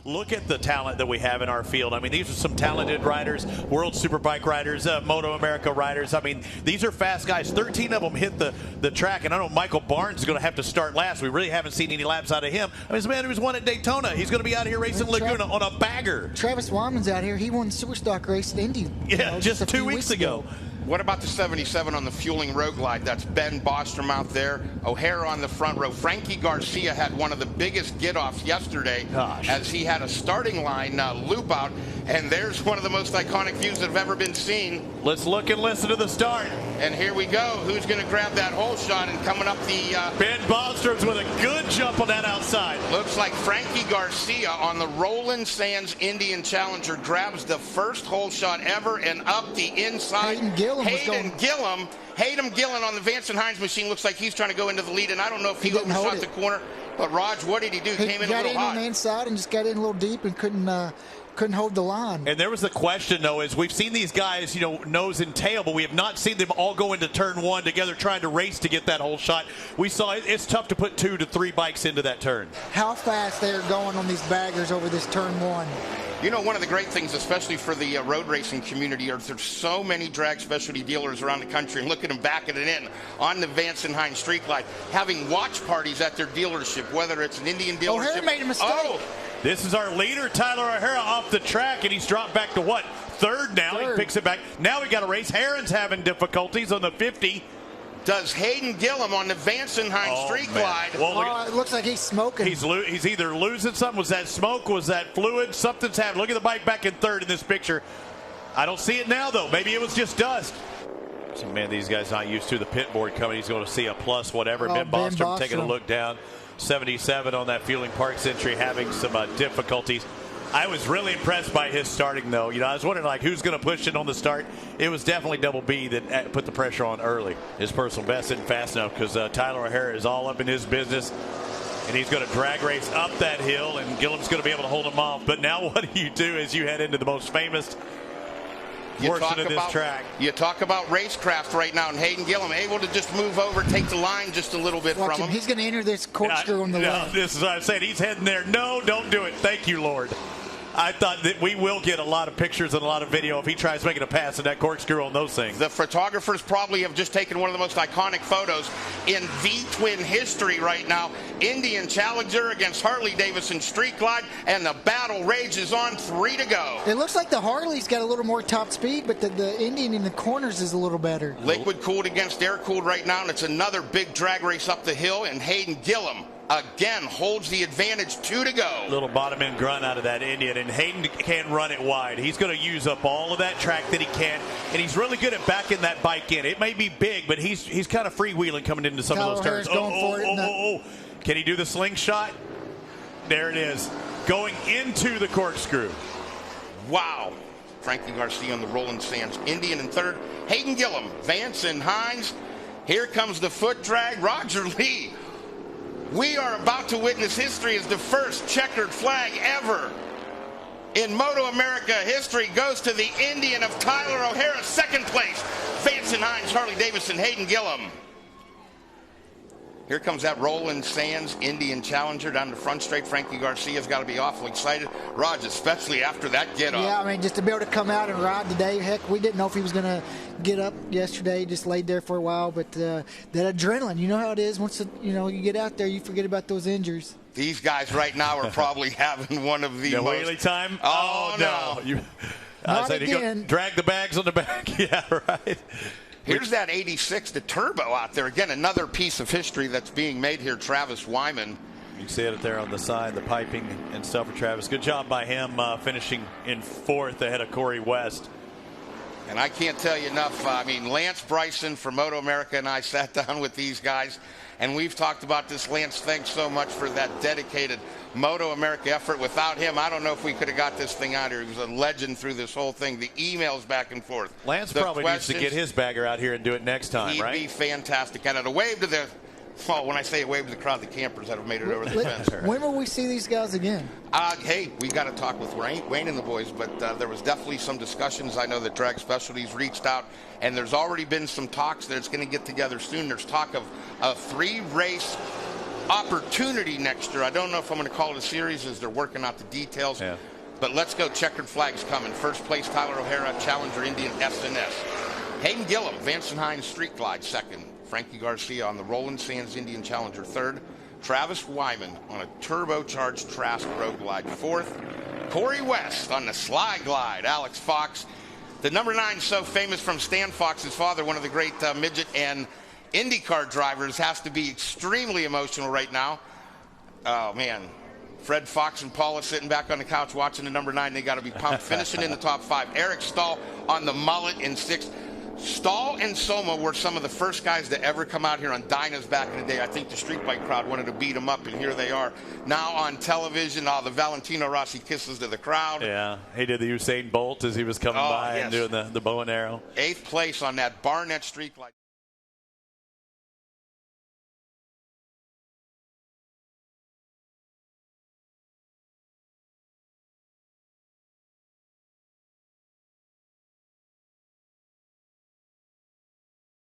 Look at the talent that we have in our field. I mean, these are some talented riders, World Superbike riders, Moto America riders. I mean, these are fast guys. 13 of them hit the track, and I know Michael Barnes is going to have to start last. We really haven't seen any laps out of him. I mean, this man who's won at Daytona, he's going to be out here racing Laguna on a bagger. Travis Wyman's out here. He won the Superstock race at Indy. Yeah, just 2 weeks ago. What about the 77 on the fueling road glide? That's Ben Bostrom out there. O'Hara on the front row. Frankie Garcia had one of the biggest get-offs yesterday as he had a starting line loop out. And there's one of the most iconic views that have ever been seen. Let's look and listen to the start. And here we go. Who's going to grab that hole shot and coming up the... Ben Bostrom's with a good jump on that outside. Looks like Frankie Garcia on the Roland Sands Indian Challenger grabs the first hole shot ever and up the inside. Hayden Gillen on the Vance and Hines machine looks like he's trying to go into the lead, and I don't know if he overshot the corner. But Raj, what did he do? Came in a little hot. He got in on the inside and just got in a little deep and couldn't hold the line. And there was the question, though, is we've seen these guys, nose and tail, but we have not seen them all go into turn one together trying to race to get that whole shot. We saw it's tough to put 2 to 3 bikes into that turn. How fast they're going on these baggers over this turn one. One of the great things, especially for the road racing community, is there's so many drag specialty dealers around the country, and look at them backing it in on the Vance and Hines Street Glide, having watch parties at their dealership, whether it's an Indian dealership. O'Hara made a mistake. This is our leader, Tyler O'Hara, off the track, and he's dropped back to what? Third now. He picks it back. Now we got a race. Heron's having difficulties on the 50. Does Hayden Gillen on the Vance and Hines Street Glide. Well, it looks like he's smoking. He's either losing something. Was that smoke? Was that fluid? Something's happening. Look at the bike back in third in this picture. I don't see it now, though. Maybe it was just dust. So, man, these guys not used to the pit board coming. He's going to see a plus whatever. Ben Bostrom taking a look down. 77 on that Fueling Parks entry, having some difficulties. I was really impressed by his starting, though. I was wondering, who's going to push it on the start. It was definitely Double B that put the pressure on early. His personal best isn't fast enough because Tyler O'Hara is all up in his business, and he's going to drag race up that hill, and Gillen's going to be able to hold him off. But now what do you do as you head into the most famous portion of this track? You talk about racecraft right now, and Hayden Gillen able to just move over, take the line just a little bit from him. He's going to enter this corkscrew on the left. This is what I'm saying. He's heading there. No, don't do it. Thank you, Lord. I thought that we will get a lot of pictures and a lot of video if he tries making a pass in that corkscrew on those things. The photographers probably have just taken one of the most iconic photos in V-twin history right now. Indian Challenger against Harley Davidson Street Glide, and the battle rages on. 3 to go. It looks like the Harley's got a little more top speed, but the Indian in the corners is a little better. Liquid cooled against air cooled right now, and it's another big drag race up the hill, and Hayden Gillen again holds the advantage. 2 to go. Little bottom end grunt out of that Indian, and Hayden can run it wide. He's going to use up all of that track that he can, and he's really good at backing that bike in. It may be big, but he's kind of freewheeling coming into some of those turns. Can he do the slingshot? There it is, going into the corkscrew. Wow. Frankie Garcia on the Roland Sands Indian in third. Hayden Gillen, Vance and Hines. Here comes the foot drag. Roger Lee. We are about to witness history as the first checkered flag ever in Moto America history goes to the Indian of Tyler O'Hara, second place. Vance and Hines, Harley Davidson, Hayden Gillen. Here comes that Roland Sands Indian Challenger down the front straight. Frankie Garcia's got to be awful excited. Raj, especially after that get-off. Yeah, I mean, just to be able to come out and ride today. Heck, we didn't know if he was going to get up yesterday. Just laid there for a while. But that adrenaline, you know how it is. Once you get out there, you forget about those injuries. These guys right now are probably having one of the most... wheelie time? Oh, no. Not again. Drag the bags on the back. Yeah, right. Here's that 86, the turbo out there. Again, another piece of history that's being made here. Travis Wyman. You can see it there on the side, the piping and stuff for Travis. Good job by him finishing in fourth ahead of Corey West. And I can't tell you enough. I mean, Lance Bryson from Moto America and I sat down with these guys, and we've talked about this. Lance, thanks so much for that dedicated Moto America effort. Without him, I don't know if we could have got this thing out here. He was a legend through this whole thing. The emails back and forth. Lance probably needs to get his bagger out here and do it next time, right? He'd be fantastic. And a wave to the... Well, when I say a wave to the crowd, the campers that have made it over the fence. When will we see these guys again? Hey, we got to talk with Wayne and the boys, but there was definitely some discussions. I know that Drag Specialties reached out, and there's already been some talks that it's going to get together soon. There's talk of a 3-race opportunity next year. I don't know if I'm going to call it a series as they're working out the details. Yeah. But let's go. Checkered flags coming. First place, Tyler O'Hara, Challenger Indian SNS. Hayden Gillum, Vance and Hines Street Glide second. Frankie Garcia on the Roland Sands Indian Challenger third. Travis Wyman on a turbocharged Trask Road Glide fourth. Corey West on the Sly Glide. Alex Fox. The number 9 so famous from Stan Fox's father, one of the great midget and IndyCar drivers, has to be extremely emotional right now. Oh, man. Fred Fox and Paula sitting back on the couch watching the number 9. They got to be pumped. Finishing in the top 5. Eric Stahl on the mullet in 6th. Stahl and Soma were some of the first guys to ever come out here on Dynas back in the day. I think the street bike crowd wanted to beat them up, and here they are now on television. The Valentino Rossi kisses to the crowd. Yeah, he did the Usain Bolt as he was coming by and doing the bow and arrow. 8th place on that Barnett Street Glide.